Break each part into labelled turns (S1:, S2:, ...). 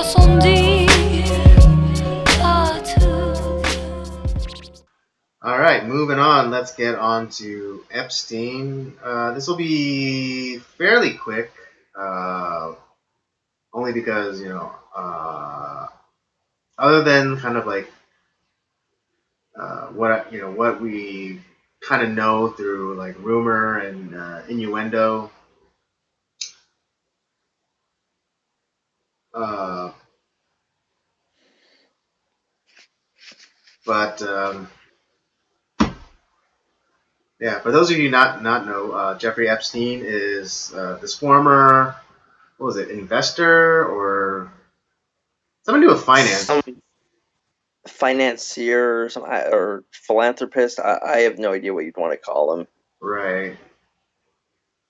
S1: sans dire à tout.
S2: All right, moving on. Let's get on to Epstein. This will be fairly quick, only because other than kind of like what we kind of know through like rumor and innuendo. Uh, but Yeah, for those of you not know, Jeffrey Epstein is this former, what was it, investor or something to do with finance.
S3: Some financier or some or philanthropist. I have no idea what you'd want to call him.
S2: Right.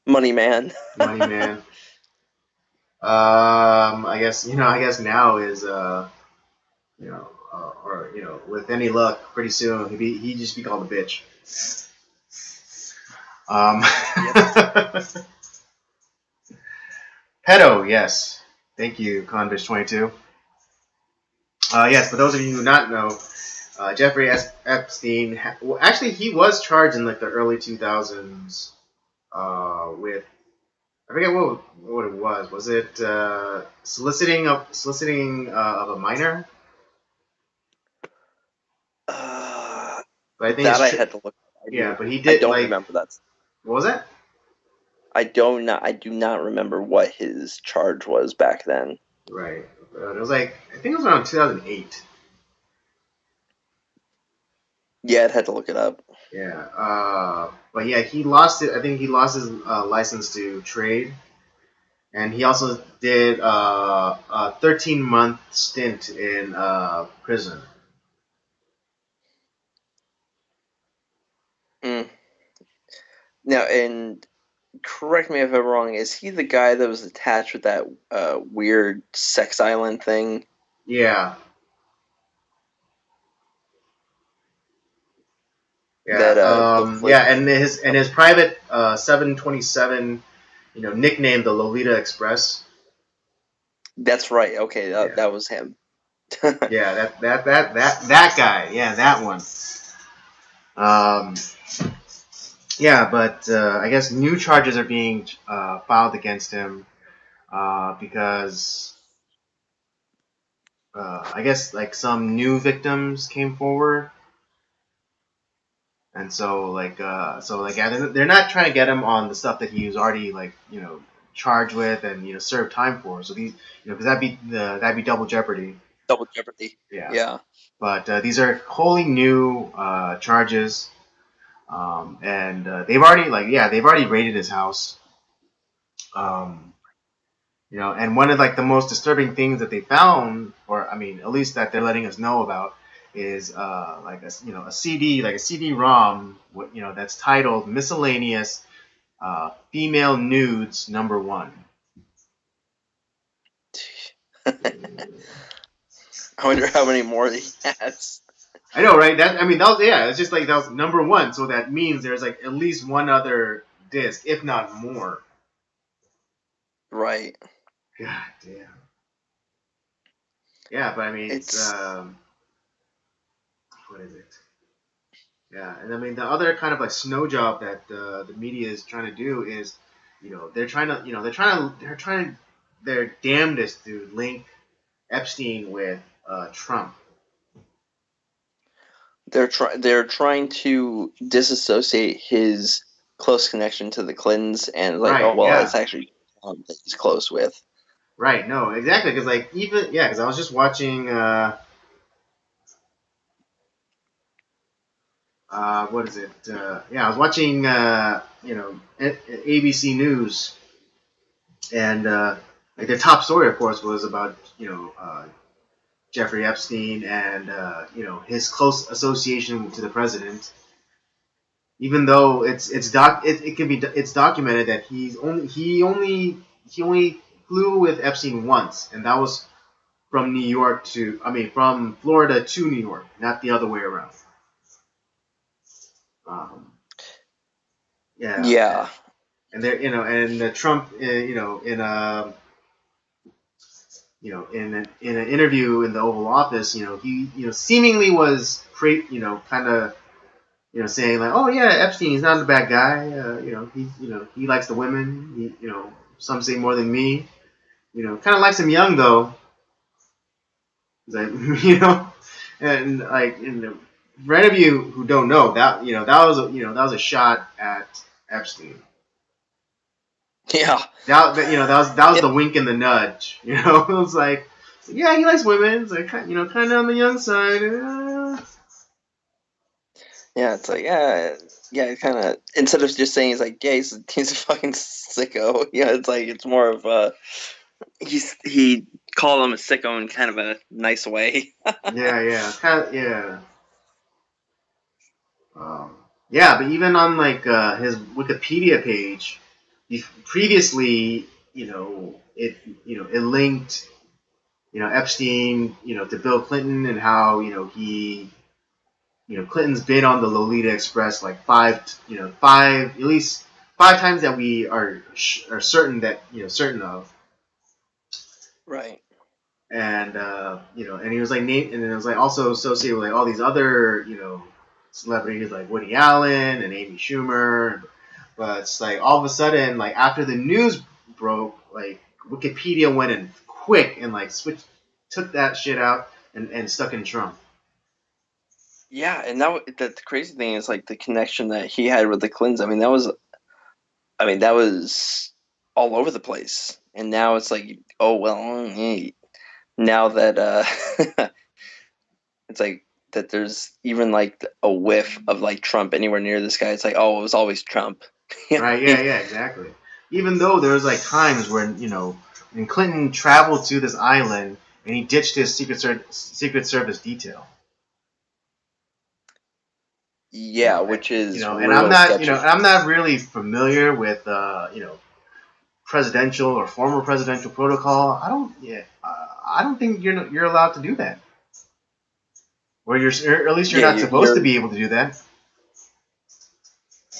S3: Money man.
S2: Money man. I guess now is or with any luck, pretty soon he just be called a bitch. Pedo, yes. Thank you, Convish22. Yes, for those of you who do not know, Jeffrey Epstein, actually he was charged in like the early 2000s with, I forget what it was. Was it soliciting of a minor? But I think
S3: that I had to look.
S2: But he did.
S3: I don't remember that.
S2: What was that?
S3: I do not remember what his charge was back then.
S2: Right. It was like, I think it was around 2008.
S3: Yeah, I'd had to look it up.
S2: Yeah. But yeah, he lost it. I think he lost his license to trade, and he also did a 13-month stint in prison.
S3: Now, and correct me if I'm wrong, is he the guy that was attached with that weird sex island thing?
S2: Yeah. Yeah.
S3: That,
S2: and his private 727, nicknamed the Lolita Express.
S3: That's right. Okay, that was him.
S2: Yeah, that guy. Yeah, that one. Yeah, but I guess new charges are being filed against him because I guess like some new victims came forward, and yeah, they're not trying to get him on the stuff that he was already charged with and served time for. So these because that'd be double jeopardy.
S3: Double jeopardy.
S2: Yeah. But these are wholly new charges. And they've already raided his house. And one of like the most disturbing things that they found, or I mean, at least that they're letting us know about, is a CD, like a CD-ROM, that's titled "Miscellaneous Female Nudes Number 1."
S3: I wonder how many more he has.
S2: I know, right? It's just like that was number 1, so that means there's like at least one other disc, if not more.
S3: Right.
S2: God damn. Yeah, but I mean, it's what is it? Yeah, and I mean the other kind of like snow job that the media is trying to do is, they're damnedest to link Epstein with Trump.
S3: They're trying to disassociate his close connection to the Clintons and it's actually that he's close with.
S2: Right. No. Exactly. Because because I was just watching. What is it? I was watching. ABC News, and like the top story, of course, was about Jeffrey Epstein and his close association to the president. Even though it's documented that he only flew with Epstein once, and that was from from Florida to New York, not the other way around.
S3: Yeah.
S2: And there, and Trump, in in an interview in the Oval Office, he seemingly was kind of saying like, oh yeah, Epstein, he's not a bad guy. He likes the women. Some say more than me. Kind of likes him young though. He's like, and like, for any of you who don't know, that was a shot at Epstein.
S3: Yeah.
S2: That was the wink and the nudge. It was like, yeah, he likes women. It's like, kind of on the young side.
S3: Yeah, it's like, kind of, instead of just saying, he's like, yeah, he's a fucking sicko. It's like, it's more of he called him a sicko in kind of a nice way.
S2: Yeah, kind of, yeah. Yeah, but even on like his Wikipedia page, previously, it linked, Epstein, to Bill Clinton, and how, he, Clinton's been on the Lolita Express like at least 5 times that we are certain of.
S3: Right.
S2: And and he was like and it was like also associated with like all these other celebrities like Woody Allen and Amy Schumer, but it's like all of a sudden, like after the news broke, like Wikipedia went in quick and like took that shit out and stuck in Trump.
S3: Yeah, and the crazy thing is like the connection that he had with the Clintons. That was all over the place. And now it's like, oh well, now that it's like that there's even like a whiff of like Trump anywhere near this guy. It's like, oh, it was always Trump.
S2: Right? Yeah, exactly. Even though there was like times when when Clinton traveled to this island and he ditched his Secret Service detail.
S3: Yeah, which is
S2: And
S3: real sketchy.
S2: I'm not really familiar with presidential or former presidential protocol. I don't think you're allowed to do that. Or or at least you're not supposed to be able to do that.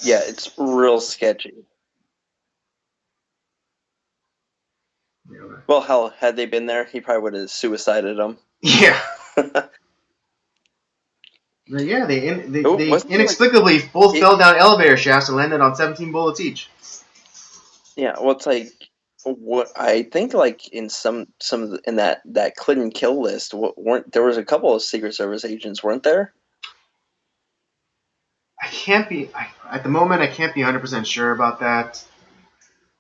S3: Yeah, it's real sketchy. Well, hell, had they been there, he probably would have suicided them.
S2: Yeah. Yeah, they inexplicably both fell down elevator shafts and landed on 17 bullets each.
S3: Yeah, well, it's like what I think, like in some of in that Clinton kill list, weren't there was a couple of Secret Service agents, weren't there?
S2: At the moment, I can't be 100% sure about that.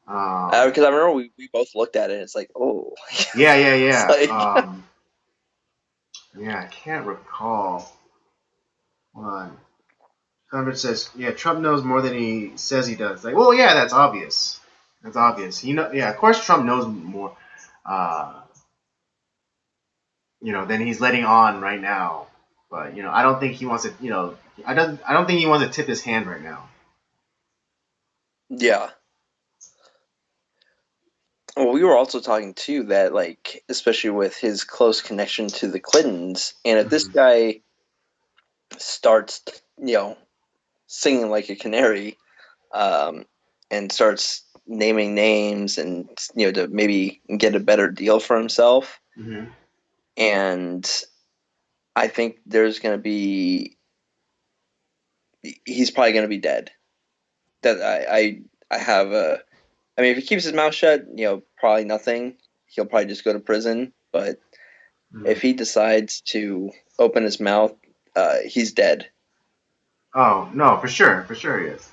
S3: Because I remember we both looked at it. And it's like, oh.
S2: Yeah.
S3: Like,
S2: yeah, I can't recall. Hold on. Conrad says, "Yeah, Trump knows more than he says he does." Like, well, yeah, that's obvious. That's obvious. Yeah, of course, Trump knows more. Than he's letting on right now. But I don't think he wants to. I don't think he wants to tip his hand right now.
S3: yeah. Well, we were also talking too that, like, especially with his close connection to the Clintons, and if this guy starts, singing like a canary, and starts naming names, and to maybe get a better deal for himself, and I think there's going to be, he's probably going to be dead. That I have a. I mean, if he keeps his mouth shut, probably nothing. He'll probably just go to prison. But if he decides to open his mouth, he's dead.
S2: Oh no, for sure he is.